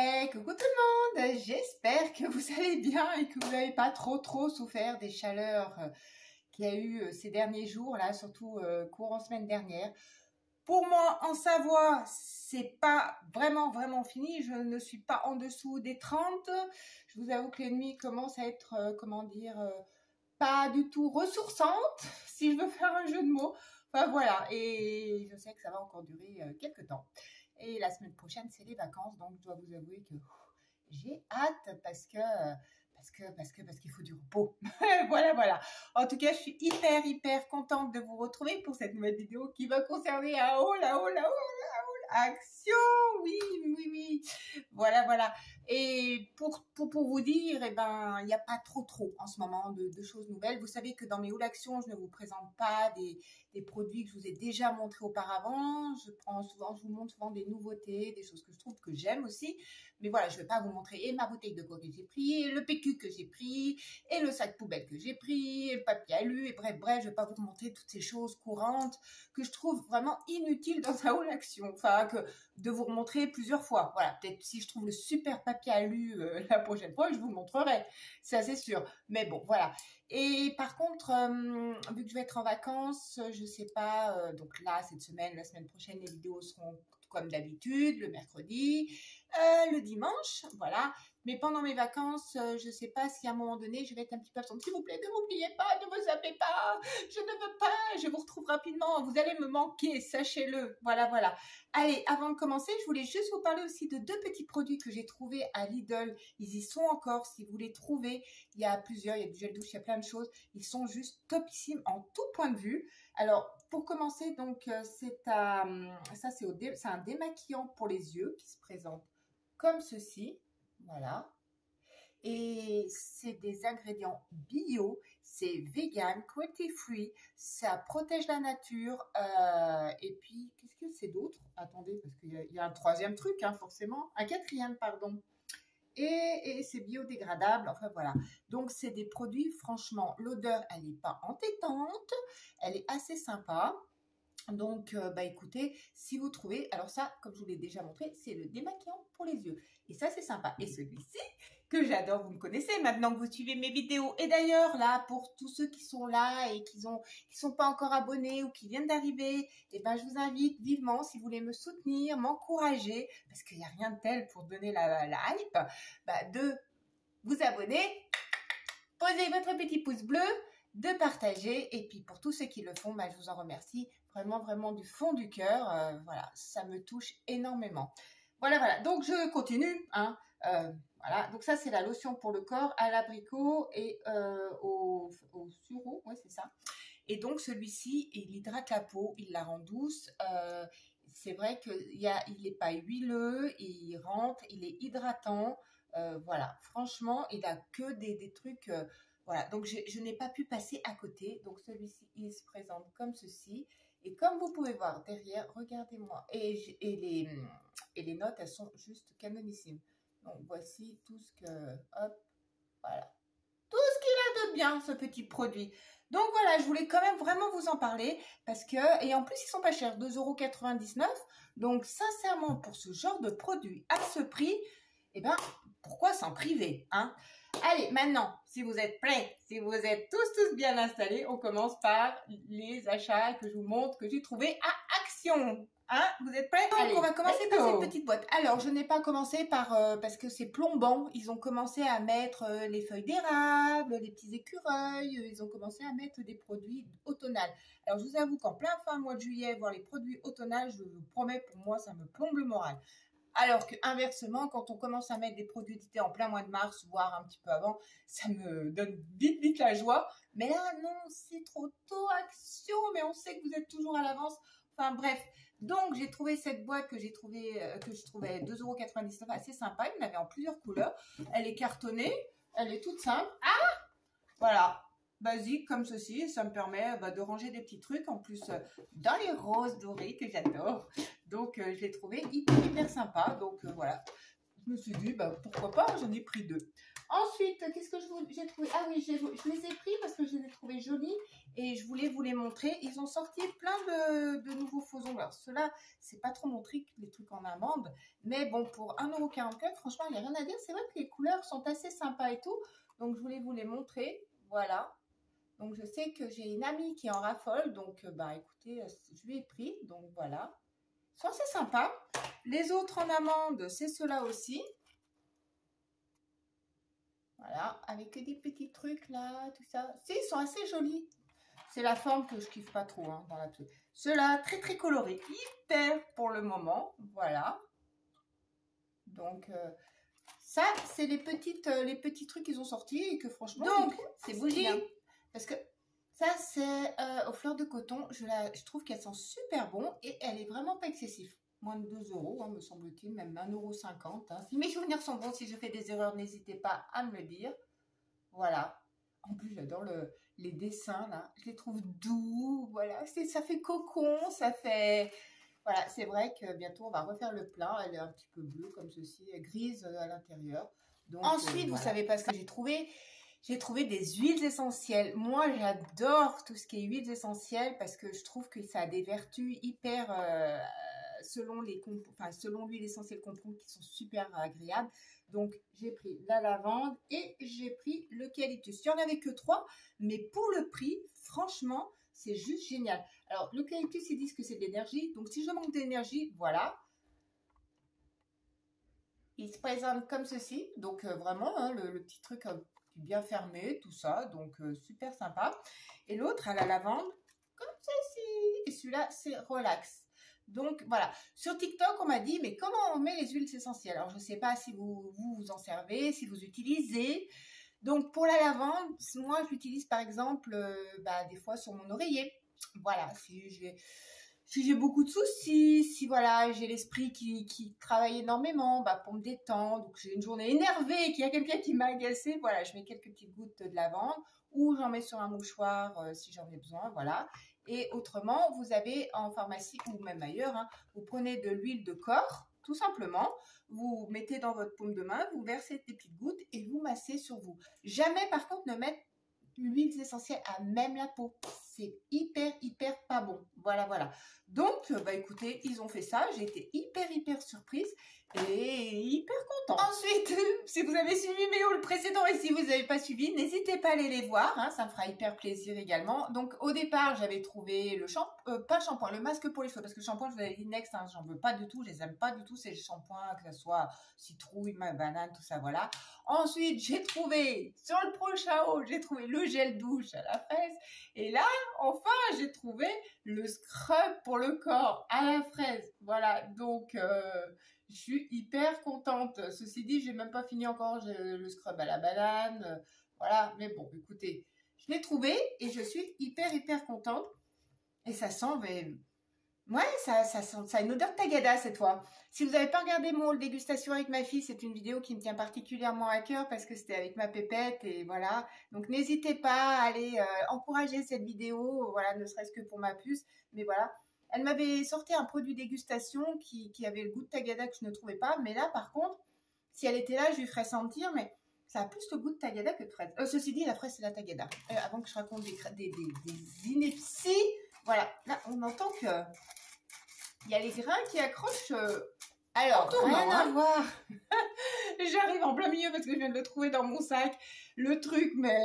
Hey, coucou tout le monde, j'espère que vous allez bien et que vous n'avez pas trop souffert des chaleurs qu'il y a eu ces derniers jours, là, surtout courant semaine dernière. Pour moi, en Savoie, c'est pas vraiment fini, je ne suis pas en dessous des 30. Je vous avoue que les nuits commencent à être, pas du tout ressourçantes, si je veux faire un jeu de mots. Enfin voilà, et je sais que ça va encore durer quelques temps. Et la semaine prochaine, c'est les vacances, donc je dois vous avouer que j'ai hâte parce qu'il faut du repos. Voilà. En tout cas, je suis hyper contente de vous retrouver pour cette nouvelle vidéo qui va concerner action. Oui. Voilà. Et pour vous dire, eh ben, il n'y a pas trop en ce moment de choses nouvelles. Vous savez que dans mes hauts d'actions, je ne vous présente pas des produits que je vous ai déjà montrés auparavant. Je vous montre souvent des nouveautés, des choses que je trouve que j'aime aussi. Mais voilà, je ne vais pas vous montrer et ma bouteille de coke que j'ai pris, et le PQ que j'ai pris, et le sac poubelle que j'ai pris, et le papier alu, et bref, je ne vais pas vous montrer toutes ces choses courantes que je trouve vraiment inutiles dans un haul action. Enfin, de vous remontrer plusieurs fois. Voilà, peut-être si je trouve le super papier alu la prochaine fois, je vous le montrerai. Ça, c'est sûr. Mais bon, voilà. Et par contre, vu que je vais être en vacances, je sais pas, donc là, cette semaine, la semaine prochaine, les vidéos seront comme d'habitude, le mercredi, le dimanche, voilà. Mais pendant mes vacances, je sais pas si à un moment donné, je vais être un petit peu absente. S'il vous plaît, ne m'oubliez pas, ne me zappez pas. Je ne veux pas, je vous retrouve rapidement. Vous allez me manquer, sachez-le. Voilà. Allez, avant de commencer, je voulais juste vous parler aussi de deux petits produits que j'ai trouvés à Lidl. Ils y sont encore, si vous les trouvez. Il y a plusieurs, il y a du gel douche, il y a plein de choses. Ils sont juste topissimes en tout point de vue. Alors, pour commencer, donc, c'est un démaquillant pour les yeux qui se présente comme ceci. Voilà. Et c'est des ingrédients bio, c'est vegan, cruelty free, ça protège la nature. Et puis, qu'est-ce que c'est d'autre? Attendez, parce qu'il y a un troisième truc, hein, forcément. Un quatrième, pardon. Et c'est biodégradable, enfin voilà. Donc, c'est des produits, franchement, l'odeur, elle n'est pas entêtante, elle est assez sympa. Donc, écoutez, si vous trouvez, alors ça, comme je vous l'ai déjà montré, c'est le démaquillant pour les yeux. Et ça, c'est sympa. Et celui-ci, que j'adore, vous me connaissez maintenant que vous suivez mes vidéos. Et d'ailleurs, là, pour tous ceux qui sont là et qui sont pas encore abonnés ou qui viennent d'arriver, eh ben, je vous invite vivement, si vous voulez me soutenir, m'encourager, parce qu'il n'y a rien de tel pour donner la hype, de vous abonner, poser votre petit pouce bleu, de partager, et puis pour tous ceux qui le font, je vous en remercie vraiment du fond du cœur. Voilà, ça me touche énormément. Voilà, donc je continue, hein. Voilà, donc ça c'est la lotion pour le corps à l'abricot et au sureau, ouais c'est ça. Et donc celui-ci, il hydrate la peau, il la rend douce. C'est vrai qu'il n'est pas huileux, il rentre, il est hydratant. Voilà, franchement, il a que des trucs. Voilà, donc je n'ai pas pu passer à côté. Donc celui-ci, il se présente comme ceci. Et comme vous pouvez voir derrière, regardez-moi. Et les notes, elles sont juste canonissimes. Donc voici tout ce que... Hop, voilà. Tout ce qu'il a de bien, ce petit produit. Donc voilà, je voulais quand même vraiment vous en parler. Parce que... Et en plus, ils sont pas chers, 2,99 €. Donc sincèrement, pour ce genre de produit à ce prix, eh ben, pourquoi s'en priver, hein? Allez, maintenant, si vous êtes prêts, si vous êtes tous bien installés, on commence par les achats que je vous montre, que j'ai trouvé à Action. Hein? Vous êtes prêts? Donc, allez, on va commencer par cette petite boîte. Alors, je n'ai pas commencé parce que c'est plombant. Ils ont commencé à mettre les feuilles d'érable, les petits écureuils. Ils ont commencé à mettre des produits automnales. Alors, je vous avoue qu'en plein fin mois de juillet, voir les produits automnales, je vous promets, pour moi, ça me plombe le moral. Alors que inversement, quand on commence à mettre des produits d'été en plein mois de mars, voire un petit peu avant, ça me donne vite la joie. Mais là, non, c'est trop tôt, Action, mais on sait que vous êtes toujours à l'avance. Enfin bref, donc j'ai trouvé cette boîte que je trouvais 2,99 € assez sympa. Il y en avait en plusieurs couleurs. Elle est cartonnée, elle est toute simple. Ah, voilà. Basique comme ceci, ça me permet de ranger des petits trucs en plus dans les roses dorés que j'adore. Donc je l'ai trouvé hyper sympa. Donc voilà, je me suis dit, bah, pourquoi pas, j'en ai pris 2. Ensuite, qu'est-ce que j'ai trouvé? Ah oui, je les ai pris parce que je les ai trouvés jolis et je voulais vous les montrer. Ils ont sorti plein de nouveaux faux ongles. Alors, ceux-là, c'est pas trop mon truc, les trucs en amande. Mais bon, pour 1,44 €, franchement, il n'y a rien à dire. C'est vrai que les couleurs sont assez sympas et tout. Donc, je voulais vous les montrer. Voilà. Donc, je sais que j'ai une amie qui en raffole. Donc, bah, écoutez, je lui ai pris. Donc, voilà. Ils sont assez sympas. Les autres en amande, c'est ceux-là aussi. Voilà, avec des petits trucs là, tout ça. Si, ils sont assez jolis. C'est la forme que je kiffe pas trop hein, dans la truc. Ceux-là, très très colorés. Hyper pour le moment. Voilà. Donc, ça, c'est les petits trucs qu'ils ont sortis et que franchement, donc, c'est bougie. Parce que ça, c'est aux fleurs de coton. Je trouve qu'elles sont super bon et elle est vraiment pas excessive. Moins de 2 €, hein, me semble-t-il, même 1,50 €. Hein. Si mes souvenirs sont bons, si je fais des erreurs, n'hésitez pas à me le dire. Voilà. En plus, j'adore les dessins, là. Je les trouve doux, voilà. Ça fait cocon, ça fait... Voilà, c'est vrai que bientôt, on va refaire le plein. Elle est un petit peu bleue, comme ceci, grise à l'intérieur. Ensuite, vous savez pas ce que j'ai trouvé? J'ai trouvé des huiles essentielles. Moi, j'adore tout ce qui est huiles essentielles parce que je trouve que ça a des vertus hyper... selon l'huile essentielle qu'on prend qui sont super agréables. Donc, j'ai pris la lavande et j'ai pris l'eucalyptus. Il n'y en avait que 3, mais pour le prix, franchement, c'est juste génial. Alors, l'eucalyptus, ils disent que c'est de l'énergie. Donc, si je manque d'énergie, voilà. Il se présente comme ceci. Donc, vraiment, hein, le petit truc bien fermé, tout ça. Donc, super sympa. Et l'autre, à la lavande, comme ceci. Et celui-là, c'est relax. Donc voilà, sur TikTok, on m'a dit, mais comment on met les huiles essentielles? Alors, je ne sais pas si vous en servez, si vous utilisez. Donc, pour la lavande, moi, je l'utilise par exemple, des fois sur mon oreiller. Voilà, si j'ai beaucoup de soucis, si voilà, j'ai l'esprit qui travaille énormément, pour me détendre, donc j'ai une journée énervée, qu'il y a quelqu'un qui m'a agacée, voilà, je mets quelques petites gouttes de lavande ou j'en mets sur un mouchoir si j'en ai besoin, voilà. Et autrement, vous avez en pharmacie ou même ailleurs, hein, vous prenez de l'huile de corps, tout simplement, vous mettez dans votre paume de main, vous versez des petites gouttes et vous massez sur vous. Jamais par contre ne mettre l'huile essentielle à même la peau. C'est hyper pas bon. Voilà. Donc, écoutez, ils ont fait ça. J'ai été hyper surprise et hyper contente. Ensuite, si vous avez suivi mes hauls précédents et si vous n'avez pas suivi, n'hésitez pas à aller les voir. Hein, ça me fera hyper plaisir également. Donc, au départ, j'avais trouvé le shampoing, pas le shampoing, le masque pour les cheveux. Parce que le shampoing, je vous avais dit next, hein, j'en veux pas du tout. Je les aime pas du tout. C'est le shampoing, que ce soit citrouille, banane, tout ça, voilà. Ensuite, j'ai trouvé, sur le prochain haul, j'ai trouvé le gel douche à la fraise. Et là, enfin, j'ai trouvé le scrub pour le corps à la fraise. Voilà, donc je suis hyper contente. Ceci dit, j'ai même pas fini encore le scrub à la banane. Voilà, mais bon, écoutez, je l'ai trouvé et je suis hyper contente. Et ça sent... Ouais, ça a une odeur de tagada cette fois. Si vous n'avez pas regardé mon haul dégustation avec ma fille, c'est une vidéo qui me tient particulièrement à cœur parce que c'était avec ma pépette et voilà. Donc n'hésitez pas à aller encourager cette vidéo, voilà, ne serait-ce que pour ma puce. Mais voilà, elle m'avait sorti un produit dégustation qui avait le goût de tagada que je ne trouvais pas. Mais là, par contre, si elle était là, je lui ferais sentir, mais ça a plus le goût de tagada que de fraise. Ceci dit, la fraise, c'est la tagada. Avant que je raconte des inepties, voilà, là, on entend que il y a les grains qui accrochent. Alors, rien à voir. J'arrive en plein milieu parce que je viens de le trouver dans mon sac. Le truc, mais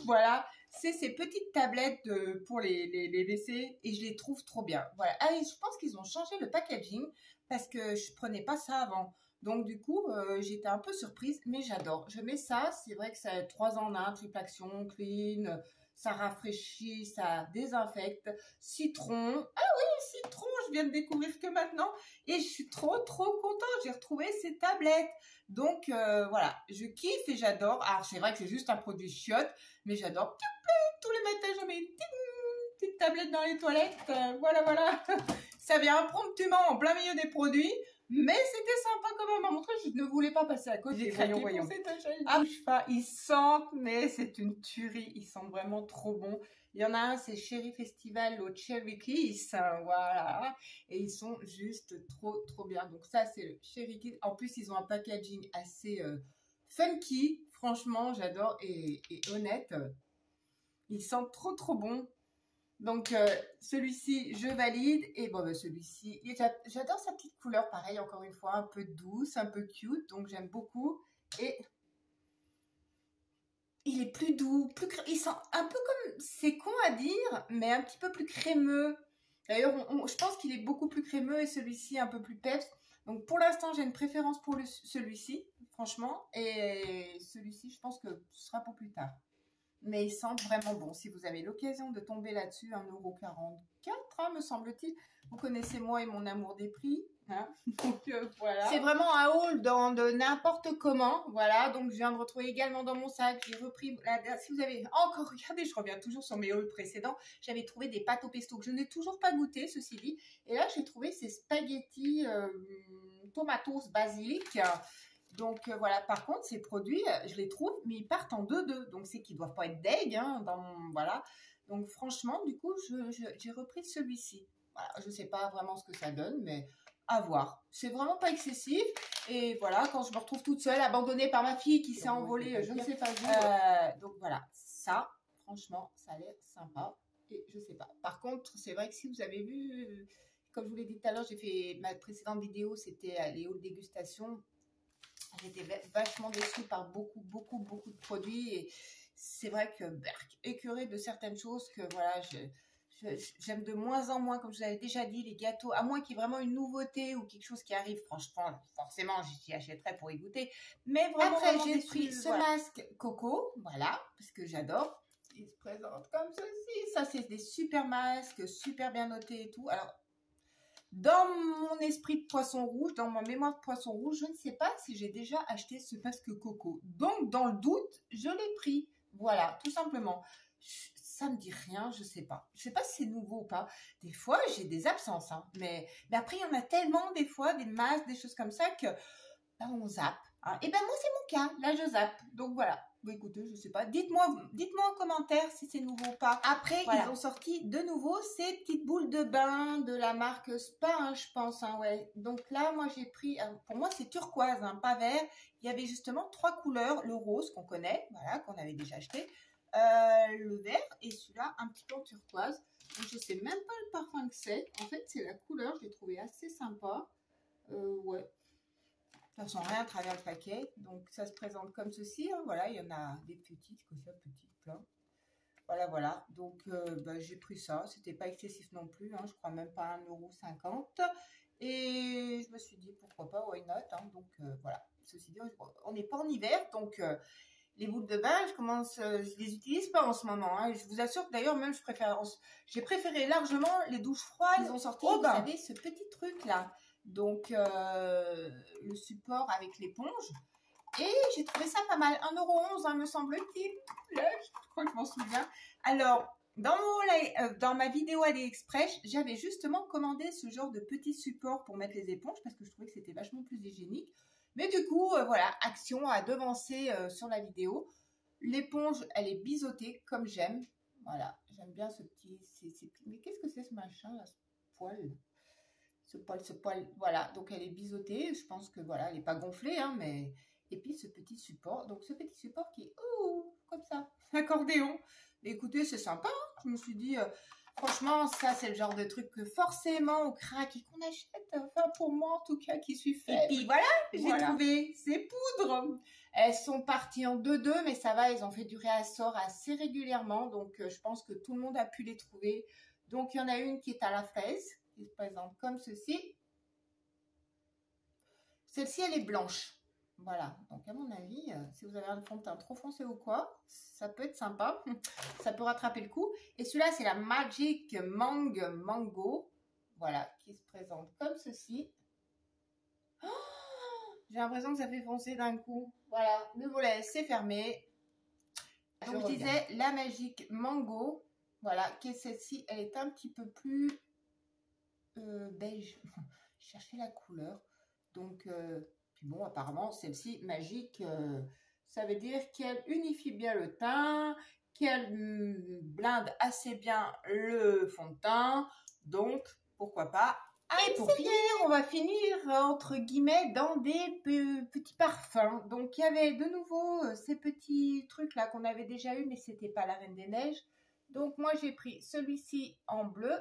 voilà. C'est ces petites tablettes pour les WC et je les trouve trop bien. Voilà. Ah, et je pense qu'ils ont changé le packaging parce que je prenais pas ça avant. Donc, du coup, j'étais un peu surprise, mais j'adore. Je mets ça. C'est vrai que ça a 3 en 1, triple action, clean. Ça rafraîchit, ça désinfecte. Citron. Ah oui, citron, je viens de découvrir que maintenant. Et je suis trop contente. J'ai retrouvé ces tablettes. Donc, voilà, je kiffe et j'adore. Alors, c'est vrai que c'est juste un produit chiotte, mais j'adore. Tous les matins, je mets une petite tablette dans les toilettes. Voilà. Ça vient promptement en plein milieu des produits. Mais c'était sympa quand même à montrer, je ne voulais pas passer à côté. Voyons. Ah, ils sentent, mais c'est une tuerie, ils sentent vraiment trop bons. Il y en a un, c'est Cherry Festival au Cherry Kiss, hein, voilà. Et ils sont juste trop bien. Donc ça, c'est le Cherry Kiss. En plus, ils ont un packaging assez funky. Franchement, j'adore. Et honnête, ils sentent trop bon. Donc celui-ci, je valide. Et bon, ben, celui-ci, j'adore sa petite couleur. Pareil, encore une fois, un peu douce, un peu cute. Donc j'aime beaucoup. Et il est plus doux, il sent un peu comme, c'est con à dire, mais un petit peu plus crémeux. D'ailleurs, je pense qu'il est beaucoup plus crémeux et celui-ci un peu plus peps. Donc pour l'instant, j'ai une préférence pour celui-ci, franchement. Et celui-ci, je pense que ce sera pour plus tard. Mais il sent vraiment bon. Si vous avez l'occasion de tomber là-dessus, 1,44 €, hein, me semble-t-il. Vous connaissez moi et mon amour des prix. Hein. Donc voilà. C'est vraiment un haul de n'importe comment. Voilà. Donc je viens de retrouver également dans mon sac. J'ai repris. Si vous avez encore regardé, je reviens toujours sur mes hauls précédents. J'avais trouvé des pâtes au pesto que je n'ai toujours pas goûté, ceci dit. Et là, j'ai trouvé ces spaghettis tomatos basilic. Donc voilà, par contre, ces produits, je les trouve, mais ils partent en 2-2. Donc c'est qu'ils ne doivent pas être deg, hein, voilà. Donc franchement, du coup, j'ai repris celui-ci. Voilà, je ne sais pas vraiment ce que ça donne, mais à voir. C'est vraiment pas excessif. Et voilà, quand je me retrouve toute seule, abandonnée par ma fille qui s'est envolée, je ne sais pas où. Donc voilà, ça, franchement, ça a l'air sympa. Et je ne sais pas. Par contre, c'est vrai que si vous avez vu, comme je vous l'ai dit tout à l'heure, j'ai fait ma précédente vidéo, c'était les hauls dégustation. J'étais vachement déçue par beaucoup de produits et c'est vrai que écœurée de certaines choses que voilà, j'aime de moins en moins, comme je vous avais déjà dit, les gâteaux, à moins qu'il y ait vraiment une nouveauté ou quelque chose qui arrive, franchement, forcément, j'y achèterais pour y goûter. Mais vraiment, après, j'ai pris ce masque coco, voilà, parce que j'adore. Il se présente comme ceci. Ça, c'est des super masques, super bien notés et tout. Alors, dans mon esprit de poisson rouge, dans ma mémoire de poisson rouge, je ne sais pas si j'ai déjà acheté ce masque coco. Donc, dans le doute, je l'ai pris. Voilà, tout simplement. Ça me dit rien, je sais pas. Je sais pas si c'est nouveau ou pas. Des fois, j'ai des absences, hein, mais après, il y en a tellement des fois, des masques, des choses comme ça que ben, on zappe. Hein. Et ben moi, c'est mon cas. Là, je zappe. Donc voilà. Bon, écoutez, je sais pas. Dites-moi en commentaire si c'est nouveau ou pas. Après, voilà. Ils ont sorti de nouveau ces petites boules de bain de la marque Spa, hein, je pense. Hein, ouais. Donc là, moi, j'ai pris. Pour moi, c'est turquoise, hein, pas vert. Il y avait justement 3 couleurs. Le rose qu'on connaît, voilà, qu'on avait déjà acheté. Le vert et celui-là un petit peu en turquoise. Donc, je sais même pas le parfum que c'est. En fait, c'est la couleur. Je l'ai trouvé assez sympa. Ouais. Ça sent rien à travers le paquet. Donc, ça se présente comme ceci. Hein. Voilà, il y en a des petites, comme ça, petites, plein. Voilà. Donc, j'ai pris ça. C'était pas excessif non plus. Hein. Je crois même pas 1,50 €. Et je me suis dit, pourquoi pas, why not. Hein. Donc, voilà. Ceci dit, on n'est pas en hiver. Donc, les boules de bain, je les utilise pas en ce moment. Hein. Je vous assure que d'ailleurs, même, j'ai préféré largement les douches froides. Ils ont sorti, vous savez, ce petit truc-là. Donc, le support avec l'éponge. Et j'ai trouvé ça pas mal. 1,11 €, hein, me semble-t-il. Je crois que je m'en souviens. Alors, dans ma vidéo AliExpress, j'avais justement commandé ce genre de petit support pour mettre les éponges parce que je trouvais que c'était vachement plus hygiénique. Mais du coup, voilà, Action a devancé sur la vidéo. L'éponge, elle est biseautée comme j'aime. Voilà, j'aime bien ce petit... Mais qu'est-ce que c'est ce machin là, ce poil ? Ce poil, voilà, donc elle est biseautée, je pense que voilà, elle n'est pas gonflée, hein, mais... Et puis ce petit support, donc ce petit support qui est, comme ça, accordéon. Mais écoutez, c'est sympa, hein. Je me suis dit, franchement, ça c'est le genre de truc que forcément on craque et qu'on achète, enfin pour moi en tout cas, qui suis faible. Et puis voilà, j'ai trouvé ces poudres. Elles sont parties en 2-2, mais ça va, elles ont fait du réassort assez régulièrement, donc je pense que tout le monde a pu les trouver. Donc il y en a une qui est à la fraise, qui se présente comme ceci. Celle-ci, elle est blanche. Voilà. Donc, à mon avis, si vous avez un fond de teint trop foncé ou quoi, ça peut être sympa. Ça peut rattraper le coup. Et celui-là, c'est la Magic Mango. Voilà. Qui se présente comme ceci. Oh, j'ai l'impression que ça fait foncer d'un coup. Voilà. Le volet, c'est fermé. Donc, je disais la Magic Mango. Voilà. Qui est celle-ci. Elle est un petit peu plus... beige. Je cherchais la couleur. Donc, puis bon, apparemment, celle-ci, magique, ça veut dire qu'elle unifie bien le teint, qu'elle blinde assez bien le fond de teint. Donc, pourquoi pas. Et pour finir, on va finir entre guillemets dans des petits parfums. Donc, il y avait de nouveau ces petits trucs là qu'on avait déjà eu, mais c'était pas la Reine des Neiges. Donc, moi, j'ai pris celui-ci en bleu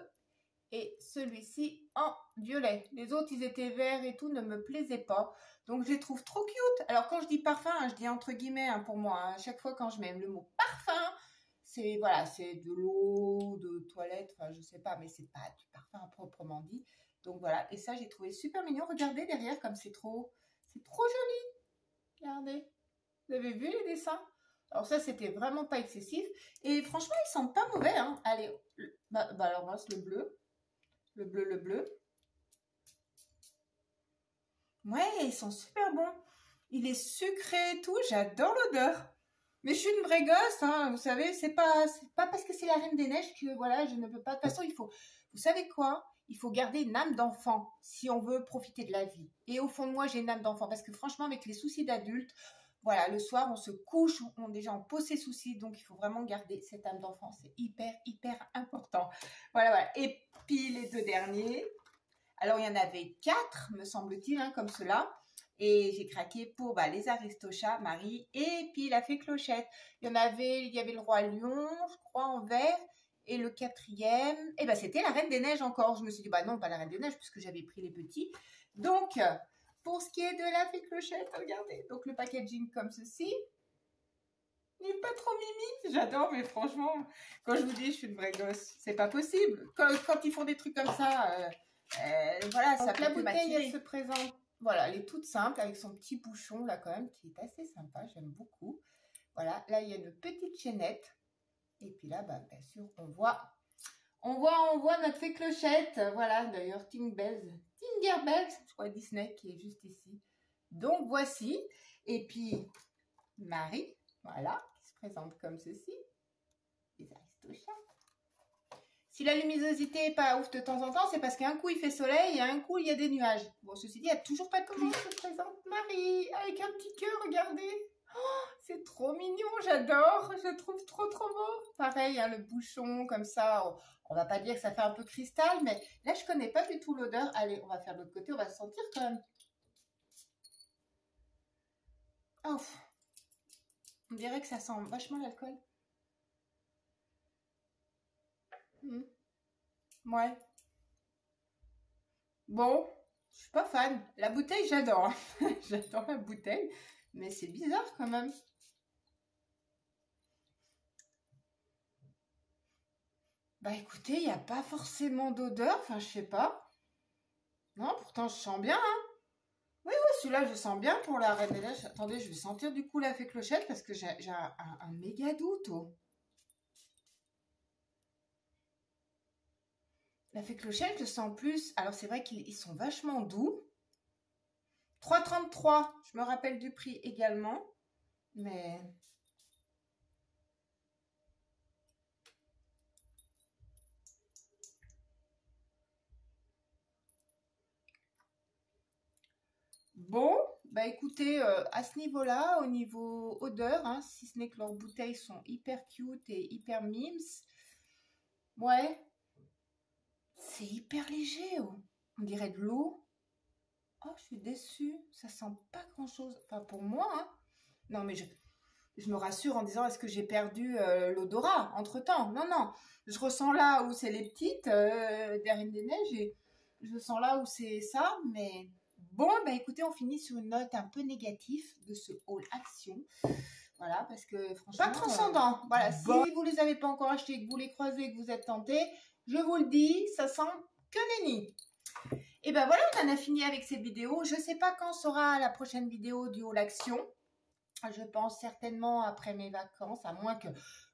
et celui-ci en violet. Les autres, ils étaient verts et tout, ne me plaisaient pas. Donc, je les trouve trop cute. Alors, quand je dis parfum, je dis entre guillemets pour moi. À chaque fois, quand je mets le mot parfum, c'est voilà, c'est de l'eau, de toilette, enfin, je sais pas, mais c'est pas du parfum proprement dit. Donc voilà, et ça j'ai trouvé super mignon. Regardez derrière comme c'est trop joli. Regardez, vous avez vu les dessins? Alors ça c'était vraiment pas excessif et franchement ils sentent pas mauvais. Hein. Allez, alors moi c'est le bleu, le bleu. Ouais, ils sont super bons. Il est sucré et tout, j'adore l'odeur. Mais je suis une vraie gosse, hein, vous savez, c'est pas parce que c'est la Reine des Neiges que voilà, je ne peux pas. De toute façon, il faut, vous savez quoi? Il faut garder une âme d'enfant si on veut profiter de la vie. Et au fond de moi, j'ai une âme d'enfant parce que franchement, avec les soucis d'adulte, voilà, le soir, on se couche, déjà on pose ses soucis, donc il faut vraiment garder cette âme d'enfant. C'est hyper important. Voilà, voilà. Et puis les deux derniers. Alors, il y en avait 4, me semble-t-il, hein, comme cela. Et j'ai craqué pour les Aristochats, Marie, et puis la Fée Clochette. Il y avait le Roi Lion, je crois, en vert. Et le 4e, c'était la Reine des Neiges encore. Je me suis dit, non, pas la Reine des Neiges, puisque j'avais pris les petits. Donc, pour ce qui est de la Fée Clochette, regardez. Donc, le packaging comme ceci. Il n'est pas trop mimi. J'adore, mais franchement, quand je vous dis, je suis une vraie gosse. C'est pas possible. Quand ils font des trucs comme ça, voilà, ça peut. La bouteille, elle se présente. Voilà, elle est toute simple avec son petit bouchon là quand même qui est assez sympa, j'aime beaucoup. Voilà, là il y a une petite chaînette. Et puis là, bien sûr, on voit notre Fée Clochette. Voilà, d'ailleurs, Tinker Bells, je crois Disney qui est juste ici. Donc voici. Et puis Marie, voilà, qui se présente comme ceci. Les Aristochats. Si la luminosité n'est pas ouf de temps en temps, c'est parce qu'un coup il fait soleil et un coup il y a des nuages. Bon, ceci dit, il n'y a toujours pas de pluie. Comment se présente Marie avec un petit cœur, regardez. Oh, c'est trop mignon, j'adore. Je le trouve trop beau. Pareil, hein, le bouchon comme ça. On va pas dire que ça fait un peu cristal, mais là je connais pas du tout l'odeur. Allez, on va faire de l'autre côté, on va se sentir quand même. Oh, on dirait que ça sent vachement l'alcool. Ouais. Bon, je suis pas fan. La bouteille, j'adore. J'adore la bouteille. Mais c'est bizarre quand même. Écoutez, il n'y a pas forcément d'odeur. Enfin, je sais pas. Non, pourtant, je sens bien. Hein. Oui, celui-là, je sens bien pour la Reine des Neiges. Attendez, je vais sentir du coup la Fée Clochette parce que j'ai un méga doute. Oh. La Fée Clochette, je sens plus. Alors, c'est vrai qu'ils sont vachement doux. 3,33. Je me rappelle du prix également. Mais... Bon, écoutez, à ce niveau-là, au niveau odeur, hein, si ce n'est que leurs bouteilles sont hyper cute et hyper mimes, ouais, c'est hyper léger, oh. On dirait de l'eau. Oh, je suis déçue, ça sent pas grand-chose, enfin pour moi, hein. Non, mais je me rassure en disant, est-ce que j'ai perdu l'odorat entre-temps? Non, je ressens là où c'est les petites, derrière des neiges, et je sens là où c'est ça, mais... Bon, écoutez, on finit sur une note un peu négative de ce haul action. Voilà, parce que franchement... Pas transcendant. Voilà, si vous ne les avez pas encore achetés, que vous les croisez, que vous êtes tentés, je vous le dis, ça sent que nenni. Et voilà, on en a fini avec cette vidéo. Je ne sais pas quand sera la prochaine vidéo du haul action. Je pense certainement après mes vacances, à moins que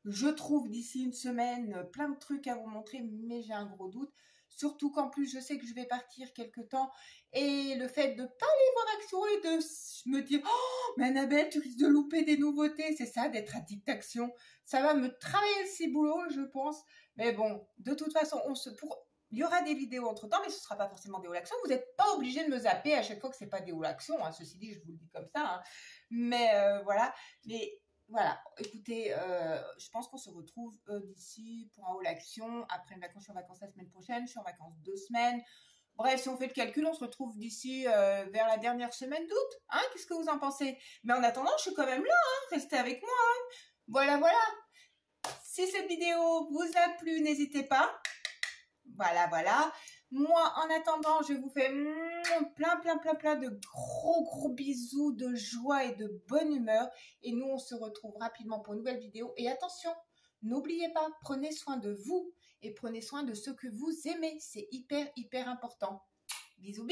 je trouve d'ici une semaine plein de trucs à vous montrer, mais j'ai un gros doute. Surtout qu'en plus, je sais que je vais partir quelque temps. Et le fait de ne pas aller voir Action et de me dire « Oh, mais Annabelle, tu risques de louper des nouveautés. » C'est ça, d'être addict Action. Ça va me travailler le ciboulot, je pense. Mais bon, de toute façon, il y aura des vidéos entre-temps, mais ce ne sera pas forcément des haul action. Vous n'êtes pas obligé de me zapper à chaque fois que ce n'est pas des haul action. Hein. Ceci dit, je vous le dis comme ça. Hein. Mais voilà. Mais voilà, écoutez, je pense qu'on se retrouve d'ici pour un haul action. Après une vacances, je suis en vacances la semaine prochaine, je suis en vacances 2 semaines. Bref, si on fait le calcul, on se retrouve d'ici vers la dernière semaine d'août. Hein, qu'est-ce que vous en pensez? Mais en attendant, je suis quand même là, hein, restez avec moi. Hein. Voilà, voilà. Si cette vidéo vous a plu, n'hésitez pas. Voilà, voilà. Moi, en attendant, je vous fais plein de gros bisous de joie et de bonne humeur. Et nous, on se retrouve rapidement pour une nouvelle vidéo. Et attention, n'oubliez pas, prenez soin de vous et prenez soin de ceux que vous aimez. C'est hyper important. Bisous.